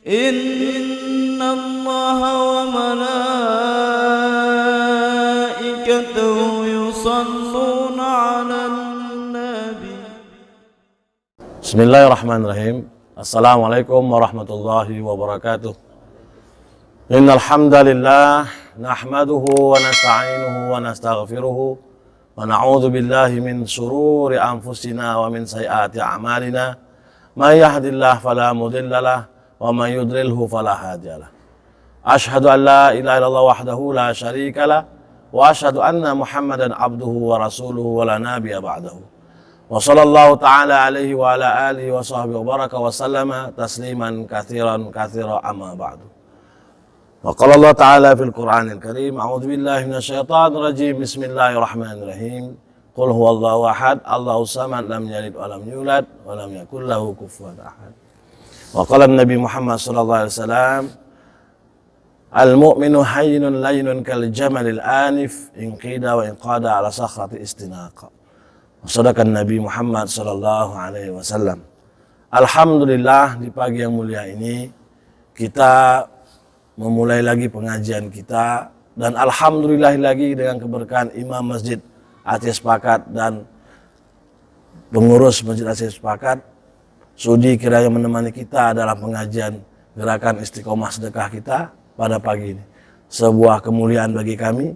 إن الله وملائكته يصلون على النبي. Bismillahirrahmanirrahim. Assalamualaikum warahmatullahi wabarakatuh. Innal hamdalillah nahmaduhu wa nasta'inuhu wa nastaghfiruhu wa na'udzu billahi min shururi anfusina wa min sayyiati a'malina. May yahdihillahu fala mudilla lahu wa may yudlilhu fala hadiya lahu. Asyhadu an la ilaha illallah wahdahu la syarika lahu wa asyhadu anna Muhammadan abduhu wa rasuluhu wa la nabiyya ba'dahu. Wa sallallahu ta'ala alaihi wa ala alihi wa sahbihi wa baraka wa sallama tasliman katsiran amma ba'du. Wa qala Allah ta'ala fil Qur'anil Karim, a'udzu billahi minasyaitonir rajim. Bismillahirrahmanirrahim. Qul huwallahu ahad, Allahus samad, lam yalid wa lam yulad wa lam yakul lahu kufuwan ahad. Wa qala Nabi Muhammad sallallahu alaihi wasallam, al-mu'minu hayyun layyinun kal jamalil anif in qida wa in qada ala sakhrati istinaqa. Sadaqan Nabi Muhammad sallallahu alaihi wasallam. Alhamdulillah, di pagi yang mulia ini kita memulai lagi pengajian kita, dan alhamdulillah lagi dengan keberkahan Imam Masjid Aceh Sepakat dan pengurus Masjid Aceh Sepakat sudi kiranya menemani kita dalam pengajian gerakan istiqomah sedekah kita pada pagi ini. Sebuah kemuliaan bagi kami.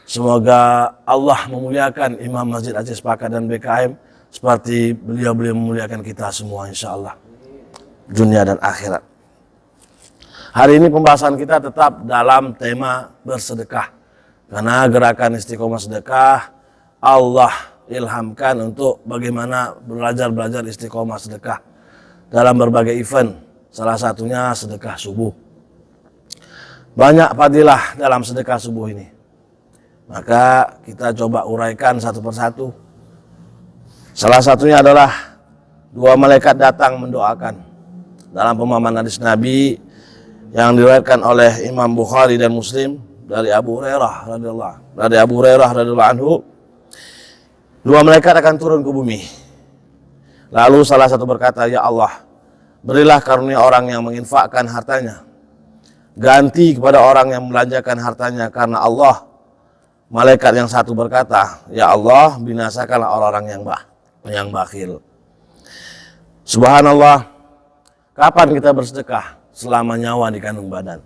Semoga Allah memuliakan Imam Masjid Aceh Sepakat dan BKM seperti beliau memuliakan kita semua insyaallah, dunia dan akhirat. Hari ini pembahasan kita tetap dalam tema bersedekah, karena gerakan istiqomah sedekah Allah ilhamkan untuk bagaimana belajar istiqomah sedekah dalam berbagai event, salah satunya sedekah subuh. Banyak fadilah dalam sedekah subuh ini, maka kita coba uraikan satu persatu. Salah satunya adalah dua malaikat datang mendoakan. Dalam pemahaman hadis Nabi yang diriwayatkan oleh Imam Bukhari dan Muslim dari Abu Hurairah radhiyallahu anhu, dua malaikat akan turun ke bumi. Lalu salah satu berkata, "Ya Allah, berilah karunia orang yang menginfakkan hartanya, ganti kepada orang yang membelanjakan hartanya karena Allah." Malaikat yang satu berkata, "Ya Allah, binasakanlah orang-orang yang bakhil." Subhanallah, kapan kita bersedekah? Selama nyawa di kandung badan.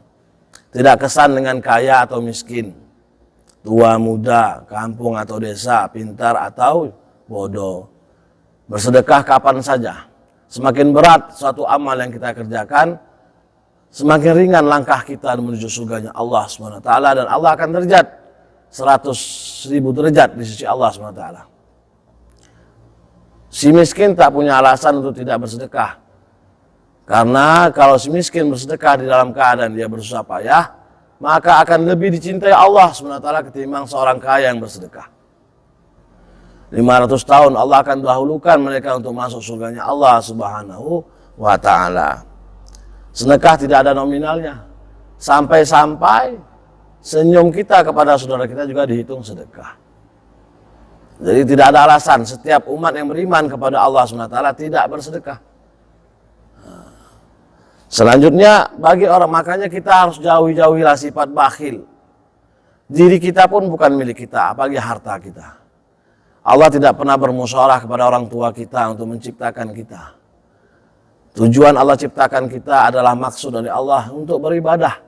Tidak kesan dengan kaya atau miskin, tua muda, kampung atau desa, pintar atau bodoh. Bersedekah kapan saja. Semakin berat suatu amal yang kita kerjakan, semakin ringan langkah kita menuju surganya Allah SWT, dan Allah akan derajat 100.000 derajat di sisi Allah SWT. Si miskin tak punya alasan untuk tidak bersedekah, karena kalau si miskin bersedekah di dalam keadaan dia bersusah payah, maka akan lebih dicintai Allah SWT ketimbang seorang kaya yang bersedekah. 500 tahun Allah akan dahulukan mereka untuk masuk surganya Allah Subhanahu wa ta'ala. Sedekah tidak ada nominalnya. Sampai-sampai senyum kita kepada saudara kita juga dihitung sedekah. Jadi tidak ada alasan setiap umat yang beriman kepada Allah SWT tidak bersedekah. Selanjutnya, bagi orang, makanya kita harus jauhi-jauhilah sifat bakhil. Diri kita pun bukan milik kita, apalagi harta kita. Allah tidak pernah bermusyawarah kepada orang tua kita untuk menciptakan kita. Tujuan Allah ciptakan kita adalah maksud dari Allah untuk beribadah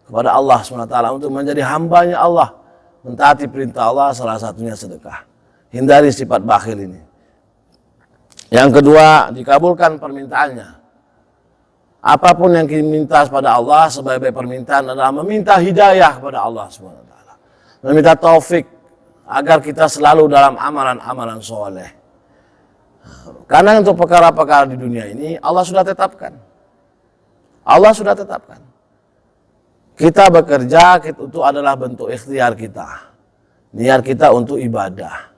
kepada Allah SWT, untuk menjadi hambanya Allah, mentaati perintah Allah, salah satunya sedekah. Hindari sifat bakhil ini. Yang kedua, dikabulkan permintaannya. Apapun yang kita minta kepada Allah sebagai permintaan adalah meminta hidayah kepada Allah SWT. Meminta taufik agar kita selalu dalam amalan-amalan soleh. Karena untuk perkara-perkara di dunia ini Allah sudah tetapkan. Allah sudah tetapkan. Kita bekerja itu adalah bentuk ikhtiar kita. Niat kita untuk ibadah.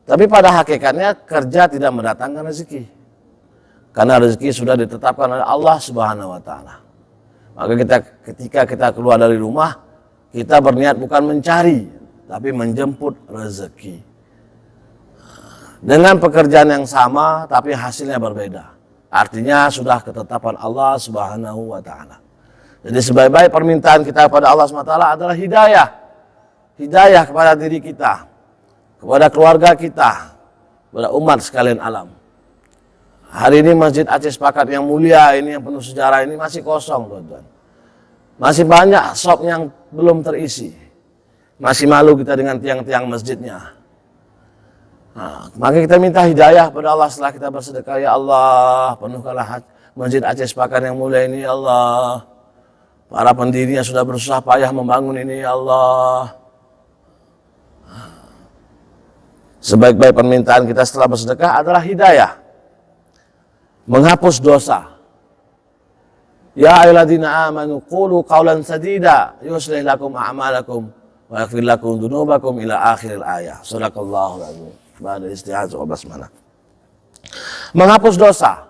Tapi pada hakikatnya kerja tidak mendatangkan rezeki. Karena rezeki sudah ditetapkan oleh Allah Subhanahu wa ta'ala. Maka ketika kita keluar dari rumah, kita berniat bukan mencari, tapi menjemput rezeki. Dengan pekerjaan yang sama, tapi hasilnya berbeda. Artinya sudah ketetapan Allah Subhanahu wa taala. Jadi sebaik-baik permintaan kita kepada Allah SWT adalah hidayah. Hidayah kepada diri kita, kepada keluarga kita, kepada umat sekalian alam. Hari ini Masjid Aceh Sepakat yang mulia ini, yang penuh sejarah ini masih kosong, teman-teman. Masih banyak shop yang belum terisi. Masih malu kita dengan tiang-tiang masjidnya. Nah, maka kita minta hidayah kepada Allah setelah kita bersedekah. Ya Allah, penuhkanlah Masjid Aceh Sepakat yang mulia ini, ya Allah. Para pendirinya sudah berusaha payah membangun ini, ya Allah. Sebaik-baik permintaan kita setelah bersedekah adalah hidayah. Menghapus dosa. Ya ayyuhalladzina amanu qulu qawlan sadida yuslih lakum a'malakum wa yaghfir lakum dzunubakum ila akhiril ayah. Shadaqallahul azim. Ba'da isti'adzah wa basmalah. Menghapus dosa.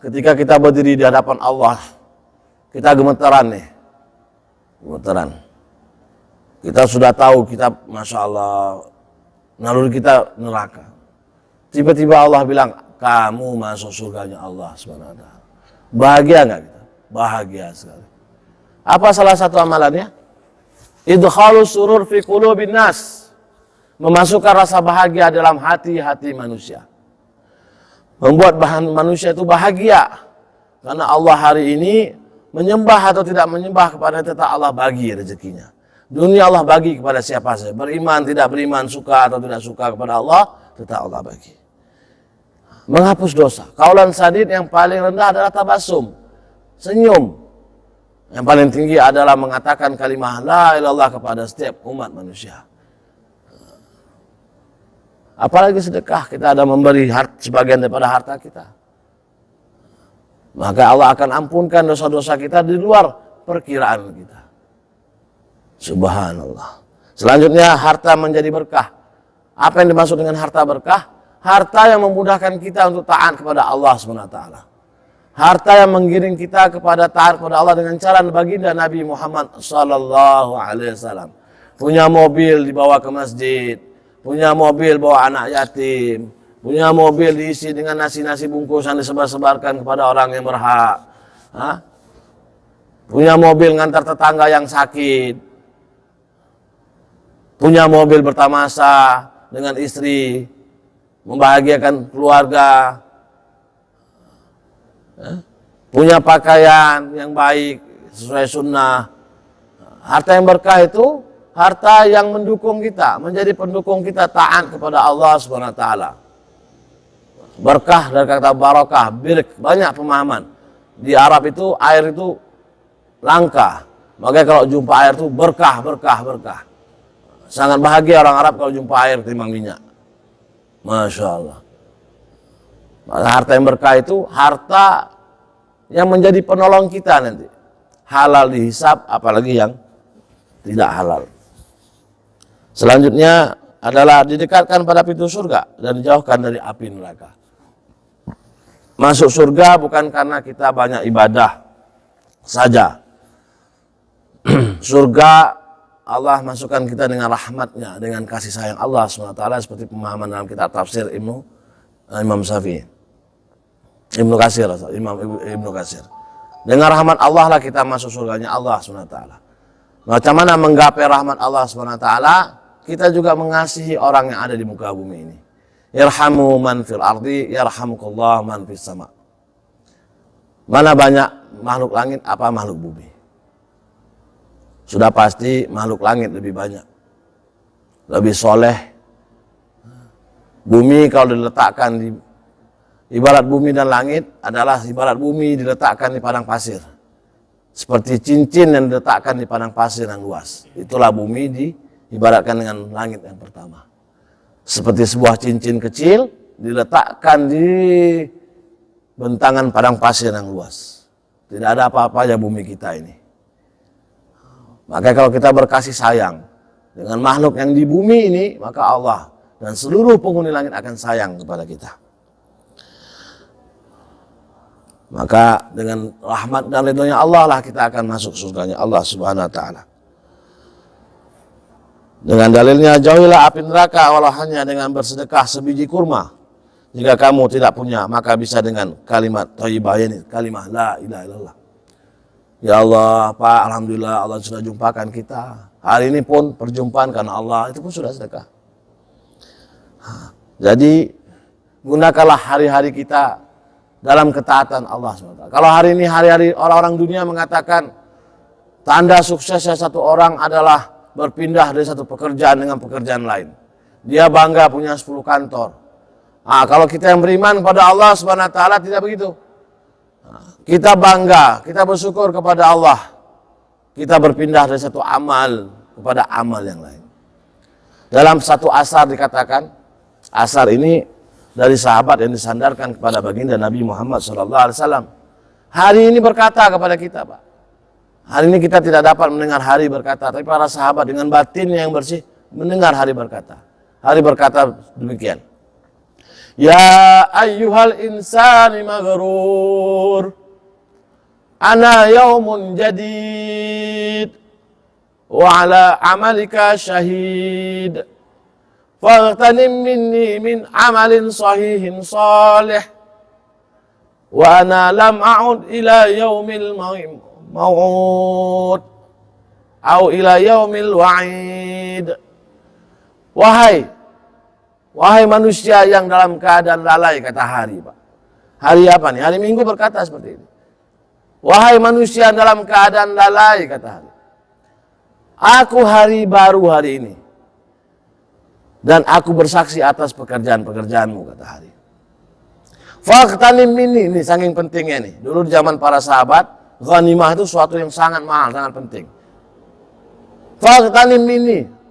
Ketika kita berdiri di hadapan Allah, kita gemetaran nih. Gemetaran. Kita sudah tahu kita, Masya Allah, naluri kita neraka. Tiba-tiba Allah bilang, kamu masuk surganya Allah SWT. Bahagia nggak kita? Bahagia sekali. Apa salah satu amalannya? Idkhalus surur fi qulubin nas. Memasukkan rasa bahagia dalam hati-hati manusia. Membuat manusia itu bahagia. Karena Allah hari ini menyembah atau tidak menyembah kepada tetap Allah bagi rezekinya. Dunia Allah bagi kepada siapa saja. Beriman, tidak beriman, suka atau tidak suka kepada Allah, tetap Allah bagi. Menghapus dosa. Kaulan sadid yang paling rendah adalah tabasum. Senyum. Yang paling tinggi adalah mengatakan kalimah la ilaha illallah kepada setiap umat manusia. Apalagi sedekah, kita ada memberi sebagian daripada harta kita. Maka Allah akan ampunkan dosa-dosa kita di luar perkiraan kita. Subhanallah. Selanjutnya harta menjadi berkah. Apa yang dimaksud dengan harta berkah? Harta yang memudahkan kita untuk taat kepada Allah SWT. Harta yang menggiring kita kepada taat kepada Allah dengan cara baginda Nabi Muhammad SAW. Punya mobil dibawa ke masjid, punya mobil bawa anak yatim, punya mobil diisi dengan nasi-nasi bungkusan disebar-sebarkan kepada orang yang berhak. Punya mobil ngantar tetangga yang sakit, punya mobil bertamasa dengan istri, membahagiakan keluarga, punya pakaian yang baik sesuai sunnah. Harta yang berkah itu harta yang mendukung kita, menjadi pendukung kita taat kepada Allah SWT. Berkah dari kata barakah, birk, banyak pemahaman. Di Arab itu air itu langka, makanya kalau jumpa air itu berkah, berkah, berkah. Sangat bahagia orang Arab kalau jumpa air timbang minyak. Masya Allah. Harta yang berkah itu harta yang menjadi penolong kita nanti. Halal dihisab, apalagi yang tidak halal. Selanjutnya adalah didekatkan pada pintu surga dan dijauhkan dari api neraka. Masuk surga bukan karena kita banyak ibadah saja. Surga Allah masukkan kita dengan rahmatnya, dengan kasih sayang Allah SWT, seperti pemahaman dalam kitab tafsir Imam Syafi'i. Ibnu Katsir. Dengan rahmat Allah lah kita masuk surganya Allah SWT. Macam mana menggapai rahmat Allah SWT? Kita juga mengasihi orang yang ada di muka bumi ini. Yarhamu man fil ardi, yarhamukallah man fis sama. Mana banyak makhluk langit, apa makhluk bumi? Sudah pasti makhluk langit lebih banyak, lebih soleh. Bumi kalau diletakkan di ibarat bumi dan langit adalah ibarat bumi diletakkan di padang pasir, seperti cincin yang diletakkan di padang pasir yang luas. Itulah bumi diibaratkan dengan langit yang pertama. Seperti sebuah cincin kecil diletakkan di bentangan padang pasir yang luas. Tidak ada apa-apanya bumi kita ini. Maka kalau kita berkasih sayang dengan makhluk yang di bumi ini, maka Allah dan seluruh penghuni langit akan sayang kepada kita. Maka dengan rahmat dan ridhonya Allah lah kita akan masuk surganya Allah Subhanahu wa ta'ala. Dengan dalilnya, jauhilah api neraka walau hanya dengan bersedekah sebiji kurma. Jika kamu tidak punya, maka bisa dengan kalimat thayyibah ini, kalimat la ilaha illallah. Ya Allah, Pak, alhamdulillah Allah sudah jumpakan kita. Hari ini pun perjumpaan karena Allah, itu pun sudah sedekah. Jadi gunakanlah hari-hari kita dalam ketaatan Allah SWT. Kalau hari ini hari-hari orang-orang dunia mengatakan tanda suksesnya satu orang adalah berpindah dari satu pekerjaan dengan pekerjaan lain. Dia bangga punya 10 kantor. Kalau kita yang beriman kepada Allah SWT tidak begitu. Kita bangga, kita bersyukur kepada Allah. Kita berpindah dari satu amal kepada amal yang lain. Dalam satu asar dikatakan, asar ini dari sahabat yang disandarkan kepada baginda Nabi Muhammad SAW. Hari ini berkata kepada kita, Pak. Hari ini kita tidak dapat mendengar hari berkata, tapi para sahabat dengan batinnya yang bersih mendengar hari berkata. Hari berkata demikian. Ya ayyuhal insani maghrur, ana yaumun jadid, wa ala amalika syahid, faghtanim minni min amalin sahihin salih, wa ana lam a'ud ila yaumil maw'ud, au ila yaumil wa'id. Wahai manusia yang dalam keadaan lalai, kata hari, Pak. Hari apa nih? Hari Minggu berkata seperti ini. Wahai manusia yang dalam keadaan lalai, kata hari. Aku hari baru hari ini. Dan aku bersaksi atas pekerjaan-pekerjaanmu, kata hari. Faghtanim minni, ini saking pentingnya nih. Dulu di zaman para sahabat, ghanimah itu suatu yang sangat mahal, sangat penting. Faghtanim minni.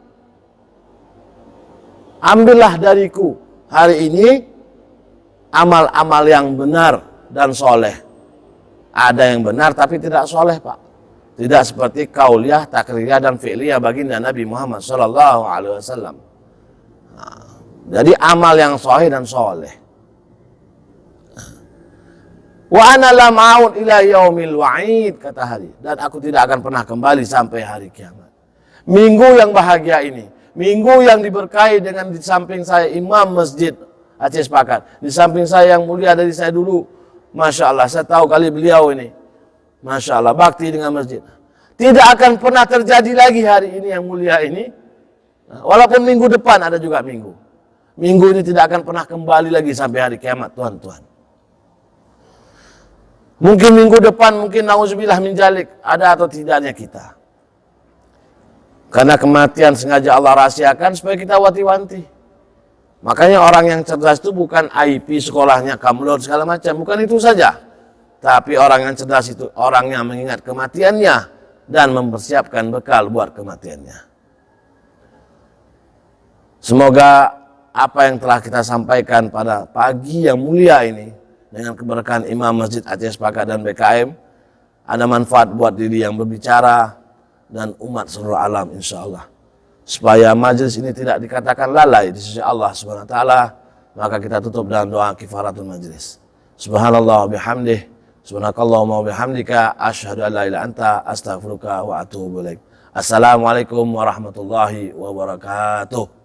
Ambillah dariku hari ini amal-amal yang benar dan soleh. Ada yang benar tapi tidak soleh, Pak. Tidak seperti kauliyah, takriyah dan fi'liyah baginda Nabi Muhammad SAW. Jadi amal yang sahih dan soleh. Wa ana lam a'ud ila yaumil wa'id, kata hari. Dan aku tidak akan pernah kembali sampai hari kiamat. Minggu yang bahagia ini, minggu yang diberkahi dengan di samping saya imam masjid Aceh Sepakat, di samping saya yang mulia dari saya dulu, Masya Allah, saya tahu kali beliau ini, Masya Allah, bakti dengan masjid. Tidak akan pernah terjadi lagi hari ini yang mulia ini, walaupun minggu depan ada juga minggu. Minggu ini tidak akan pernah kembali lagi sampai hari kiamat, Tuhan. Mungkin minggu depan, mungkin na'udzubillah min dzalik, ada atau tidaknya kita. Karena kematian sengaja Allah rahasiakan supaya kita wanti-wanti. Makanya orang yang cerdas itu bukan IP sekolahnya, kamlot segala macam. Bukan itu saja. Tapi orang yang cerdas itu orang yang mengingat kematiannya dan mempersiapkan bekal buat kematiannya. Semoga apa yang telah kita sampaikan pada pagi yang mulia ini dengan keberkahan Imam Masjid Aceh Sepakat dan BKM ada manfaat buat diri yang berbicara dan umat seluruh alam, insya Allah. Supaya majelis ini tidak dikatakan lalai di sisi Allah Subhanahu wa taala, maka kita tutup dengan doa kifaratul majelis. Subhanallah bihamdih, subhanakallahumma bihamdika, asyhadu an la ilaha illa anta, astaghfiruka wa atubu ilaik. Assalamualaikum warahmatullahi wabarakatuh.